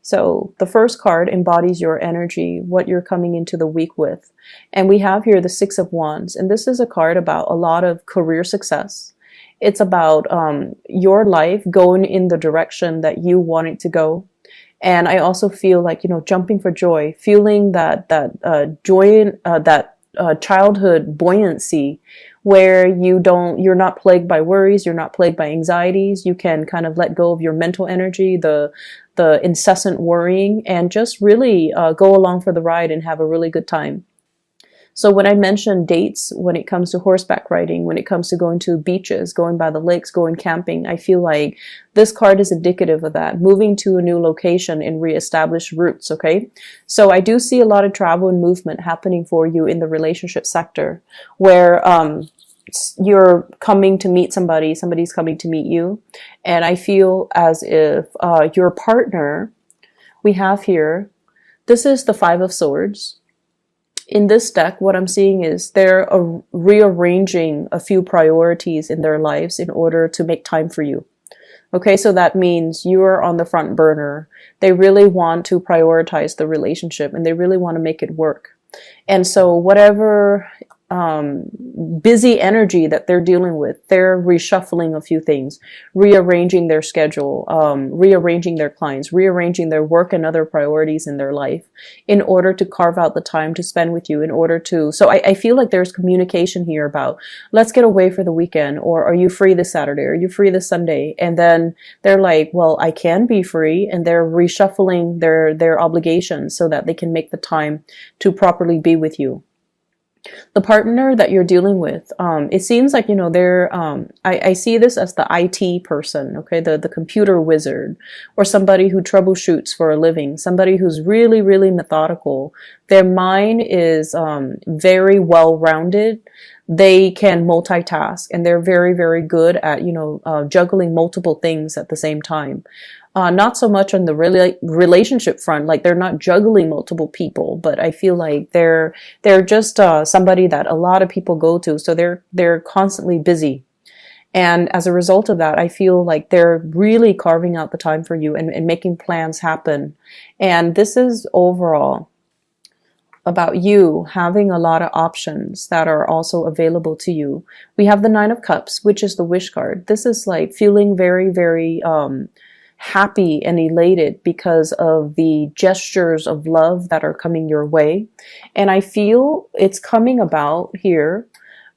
So the first card embodies your energy, what you're coming into the week with. And we have here the Six of Wands. And this is a card about a lot of career success. It's about your life going in the direction that you want it to go. And I also feel like, you know, jumping for joy, feeling that joy, that childhood buoyancy, where you're not plagued by worries, you're not plagued by anxieties. You can kind of let go of your mental energy, the incessant worrying, and just really go along for the ride and have a really good time. So when I mention dates, when it comes to horseback riding, when it comes to going to beaches, going by the lakes, going camping, I feel like this card is indicative of that, moving to a new location and reestablish roots, okay? So I do see a lot of travel and movement happening for you in the relationship sector, where you're coming to meet somebody, somebody's coming to meet you. And I feel as if your partner, we have here, this is the Five of Swords. In this deck, what I'm seeing is they're rearranging a few priorities in their lives in order to make time for you. Okay, so that means you're on the front burner. They really want to prioritize the relationship and they really want to make it work. And so whatever busy energy that they're dealing with, they're reshuffling a few things, rearranging their schedule, rearranging their clients, rearranging their work and other priorities in their life in order to carve out the time to spend with you, in order to, so I feel like there's communication here about, let's get away for the weekend, or are you free this Saturday? Are you free this Sunday? And then they're like, well, I can be free, and they're reshuffling their obligations so that they can make the time to properly be with you. The partner that you're dealing with, it seems like, you know, they're, I see this as the IT person, okay, the computer wizard, or somebody who troubleshoots for a living, somebody who's really, really methodical. Their mind is very well-rounded. They can multitask, and they're very, very good at, you know, juggling multiple things at the same time. Not so much on the relationship front, like they're not juggling multiple people, but I feel like they're just somebody that a lot of people go to, so they're constantly busy. And as a result of that, I feel like they're really carving out the time for you and making plans happen. And this is overall about you having a lot of options that are also available to you. We have the Nine of Cups, which is the wish card. This is like feeling very, very happy and elated because of the gestures of love that are coming your way. And I feel it's coming about here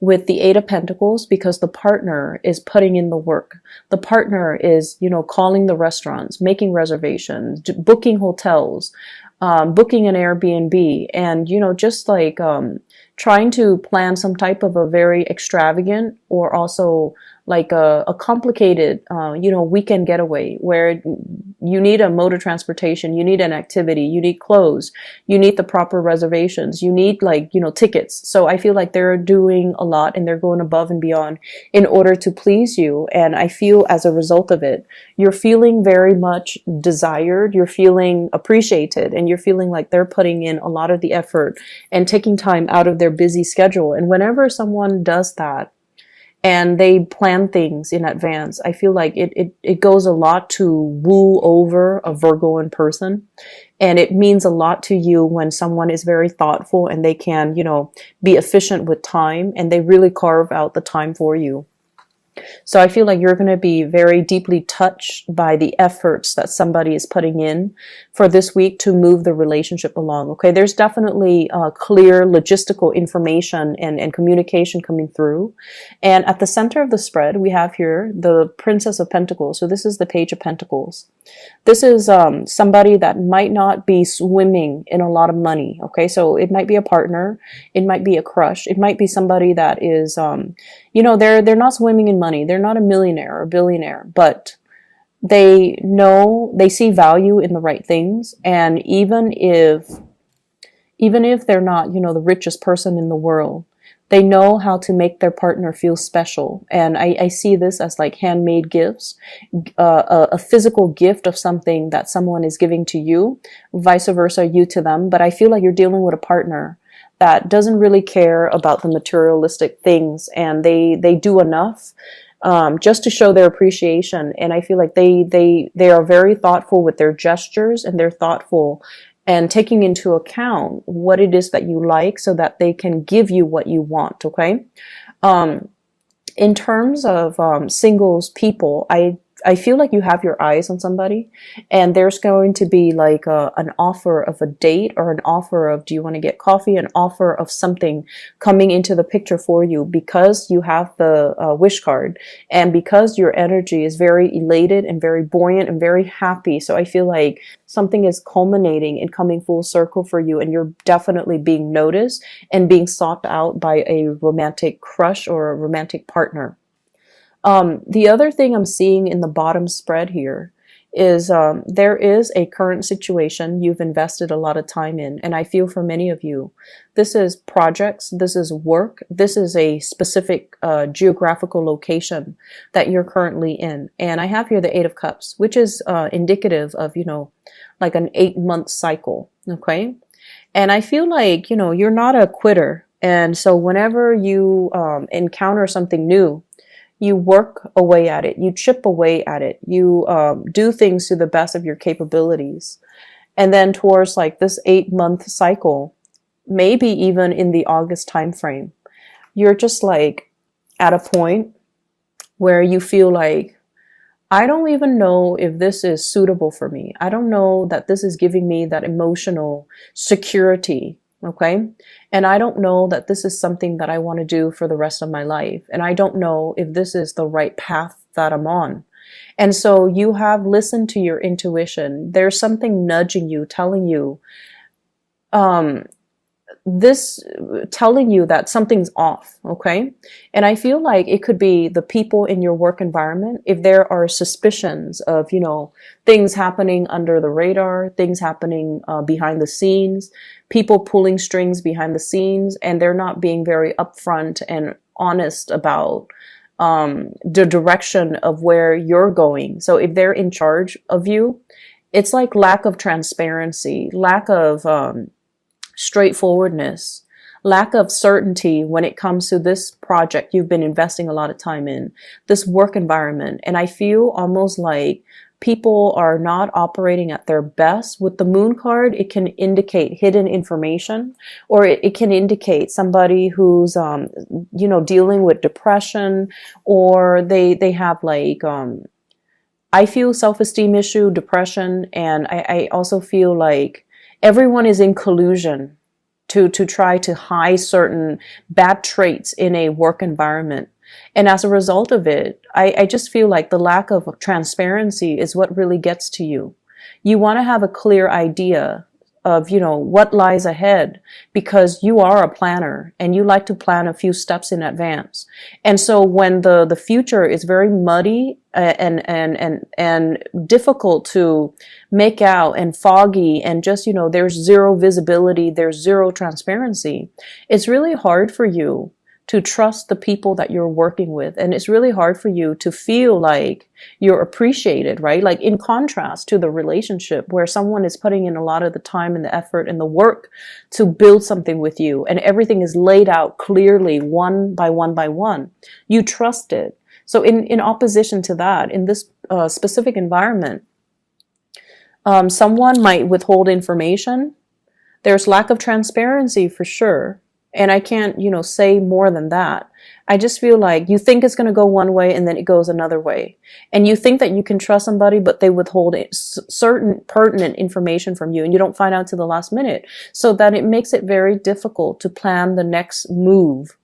with the Eight of Pentacles because the partner is putting in the work. The partner is, you know, calling the restaurants, making reservations, booking hotels, booking an Airbnb, and, you know, just like trying to plan some type of a very extravagant or also like a complicated, you know, weekend getaway where you need a mode of transportation, you need an activity, you need clothes, you need the proper reservations, you need, like, you know, tickets. So I feel like they're doing a lot and they're going above and beyond in order to please you. And I feel as a result of it, you're feeling very much desired, you're feeling appreciated, and you're feeling like they're putting in a lot of the effort and taking time out of their busy schedule. And whenever someone does that, and they plan things in advance, I feel like it goes a lot to woo over a Virgoan person. And it means a lot to you when someone is very thoughtful and they can, you know, be efficient with time, and they really carve out the time for you. So I feel like you're going to be very deeply touched by the efforts that somebody is putting in for this week to move the relationship along. Okay, there's definitely clear logistical information and communication coming through. And at the center of the spread, we have here the Princess of Pentacles. So this is the Page of Pentacles. This is somebody that might not be swimming in a lot of money. Okay, so it might be a partner, it might be a crush, it might be somebody that is, you know, they're not swimming in money. They're not a millionaire or a billionaire, but they know, they see value in the right things. And even if they're not, you know, the richest person in the world, they know how to make their partner feel special. And I see this as like handmade gifts, a physical gift of something that someone is giving to you, vice versa, you to them. But I feel like you're dealing with a partner that doesn't really care about the materialistic things, and they do enough just to show their appreciation. And I feel like they are very thoughtful with their gestures, and they're thoughtful and taking into account what it is that you like so that they can give you what you want. Okay. In terms of singles people, I feel like you have your eyes on somebody, and there's going to be like an offer of a date, or an offer of, do you want to get coffee? An offer of something coming into the picture for you, because you have the wish card, and because your energy is very elated and very buoyant and very happy. So I feel like something is culminating and coming full circle for you, and you're definitely being noticed and being sought out by a romantic crush or a romantic partner. The other thing I'm seeing in the bottom spread here is there is a current situation you've invested a lot of time in. And I feel for many of you, this is projects, this is work, this is a specific geographical location that you're currently in. And I have here the Eight of Cups, which is indicative of, like an 8-month cycle. Okay. And I feel like, you're not a quitter. And so whenever you encounter something new, you work away at it, you chip away at it, you do things to the best of your capabilities. And then towards like this 8-month cycle, maybe even in the August timeframe, you're just like at a point where you feel like, I don't even know if this is suitable for me. I don't know that this is giving me that emotional security. Okay. And I don't know that this is something that I want to do for the rest of my life. And I don't know if this is the right path that I'm on. And so you have listened to your intuition. There's something nudging you, telling you, telling you that something's off. Okay. And I feel like it could be the people in your work environment. If there are suspicions of, things happening under the radar, things happening behind the scenes, people pulling strings behind the scenes, and they're not being very upfront and honest about the direction of where you're going. So if they're in charge of you, it's like lack of transparency, lack of straightforwardness, lack of certainty when it comes to this project you've been investing a lot of time in, this work environment. And I feel almost like people are not operating at their best. With the Moon card, it can indicate hidden information, or it can indicate somebody who's, dealing with depression, or they have like, I feel self-esteem issue, depression, and I also feel like everyone is in collusion to try to hide certain bad traits in a work environment. And as a result of it, I just feel like the lack of transparency is what really gets to you. You want to have a clear idea of, what lies ahead, because you are a planner and you like to plan a few steps in advance. And so when the future is very muddy and difficult to make out and foggy, and just, there's zero visibility, there's zero transparency, it's really hard for you to trust the people that you're working with. And it's really hard for you to feel like you're appreciated, right? Like in contrast to the relationship where someone is putting in a lot of the time and the effort and the work to build something with you, and everything is laid out clearly one by one by one. You trust it. So in opposition to that, in this specific environment, someone might withhold information. There's lack of transparency for sure. And I can't, say more than that. I just feel like you think it's going to go one way and then it goes another way. And you think that you can trust somebody, but they withhold certain pertinent information from you, and you don't find out to the last minute. So that it makes it very difficult to plan the next move.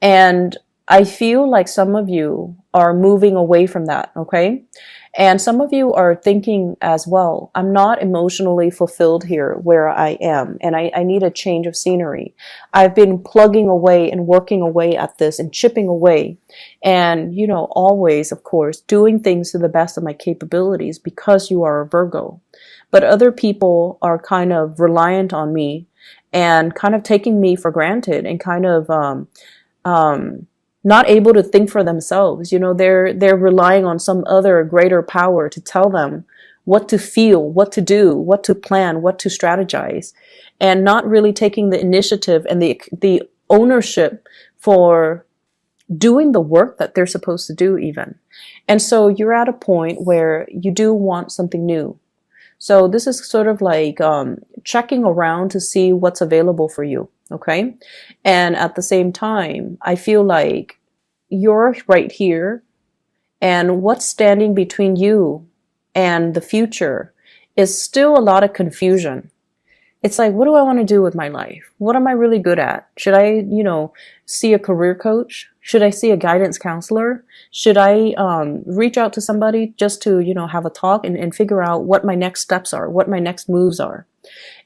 And I feel like some of you are moving away from that, okay? And some of you are thinking as well, I'm not emotionally fulfilled here where I am, and I need a change of scenery. I've been plugging away and working away at this and chipping away, and, always, of course, doing things to the best of my capabilities, because you are a Virgo. But other people are kind of reliant on me and kind of taking me for granted, and kind of not able to think for themselves. They're relying on some other greater power to tell them what to feel, what to do, what to plan, what to strategize, and not really taking the initiative and the ownership for doing the work that they're supposed to do even. And so you're at a point where you do want something new. So this is sort of like checking around to see what's available for you, okay? And at the same time, I feel like you're right here, and what's standing between you and the future is still a lot of confusion. It's like, what do I want to do with my life? What am I really good at? Should I, see a career coach? Should I see a guidance counselor? Should I reach out to somebody just to, have a talk and figure out what my next steps are, what my next moves are?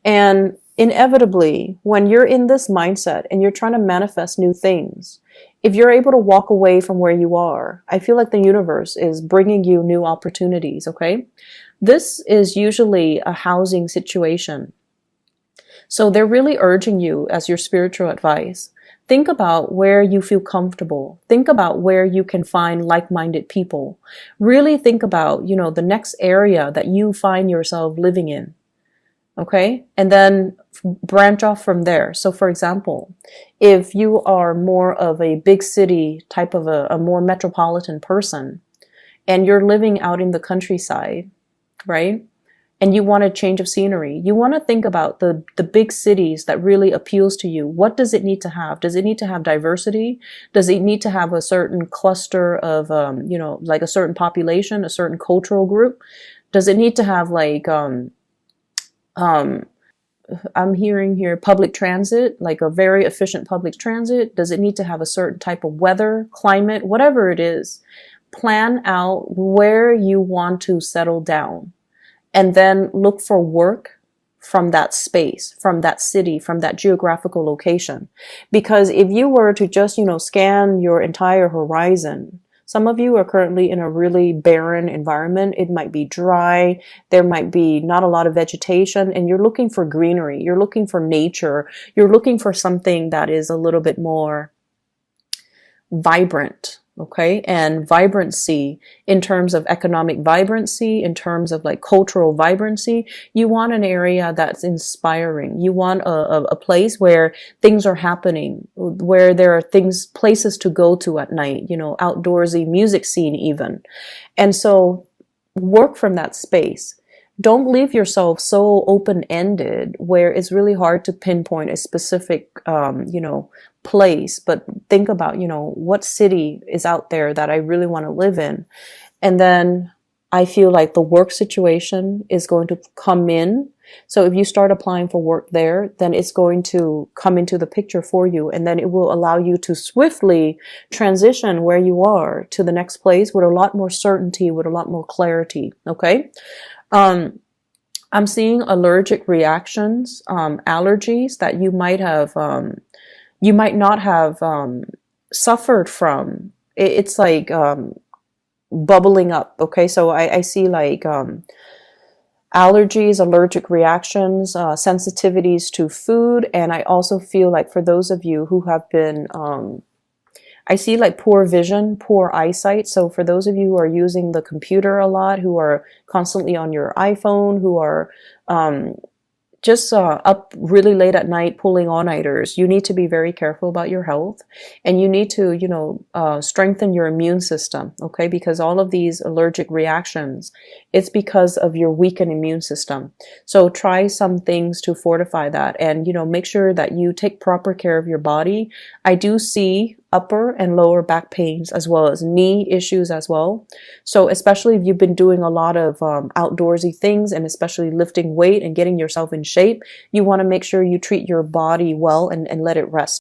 And inevitably, when you're in this mindset and you're trying to manifest new things, if you're able to walk away from where you are, I feel like the universe is bringing you new opportunities, okay? This is usually a housing situation. So they're really urging you as your spiritual advice. Think about where you feel comfortable. Think about where you can find like-minded people. Really think about, the next area that you find yourself living in. Okay? And then branch off from there. So for example, if you are more of a big city type of a more metropolitan person, and you're living out in the countryside, right? And you want a change of scenery, you want to think about the big cities that really appeals to you. What does it need to have? Does it need to have diversity? Does it need to have a certain cluster of, like a certain population, a certain cultural group? Does it need to have like, I'm hearing here public transit, like a very efficient public transit? Does it need to have a certain type of weather, climate, whatever it is? Plan out where you want to settle down. And then look for work from that space, from that city, from that geographical location. Because if you were to just, scan your entire horizon, some of you are currently in a really barren environment. It might be dry. There might be not a lot of vegetation, and you're looking for greenery. You're looking for nature. You're looking for something that is a little bit more vibrant. Okay, and vibrancy in terms of economic vibrancy, in terms of like cultural vibrancy, you want an area that's inspiring. You want a place where things are happening, where there are places to go to at night, outdoorsy music scene even. And so work from that space. Don't leave yourself so open-ended where it's really hard to pinpoint a specific, place, but think about, what city is out there that I really want to live in. And then I feel like the work situation is going to come in. So if you start applying for work there, then it's going to come into the picture for you. And then it will allow you to swiftly transition where you are to the next place with a lot more certainty, with a lot more clarity. Okay. I'm seeing allergic reactions, allergies that you might have, you might not have suffered from. It's like bubbling up. Okay, so I see like allergies, allergic reactions, sensitivities to food, and I also feel like for those of you who have been, I see like poor vision, poor eyesight. So for those of you who are using the computer a lot, who are constantly on your iPhone, who are just up really late at night pulling all-nighters, you need to be very careful about your health, and you need to, strengthen your immune system, okay? Because all of these allergic reactions, it's because of your weakened immune system. So try some things to fortify that, and, make sure that you take proper care of your body. I do see upper and lower back pains as well as knee issues as well. So especially if you've been doing a lot of outdoorsy things, and especially lifting weight and getting yourself in shape, you want to make sure you treat your body well and let it rest.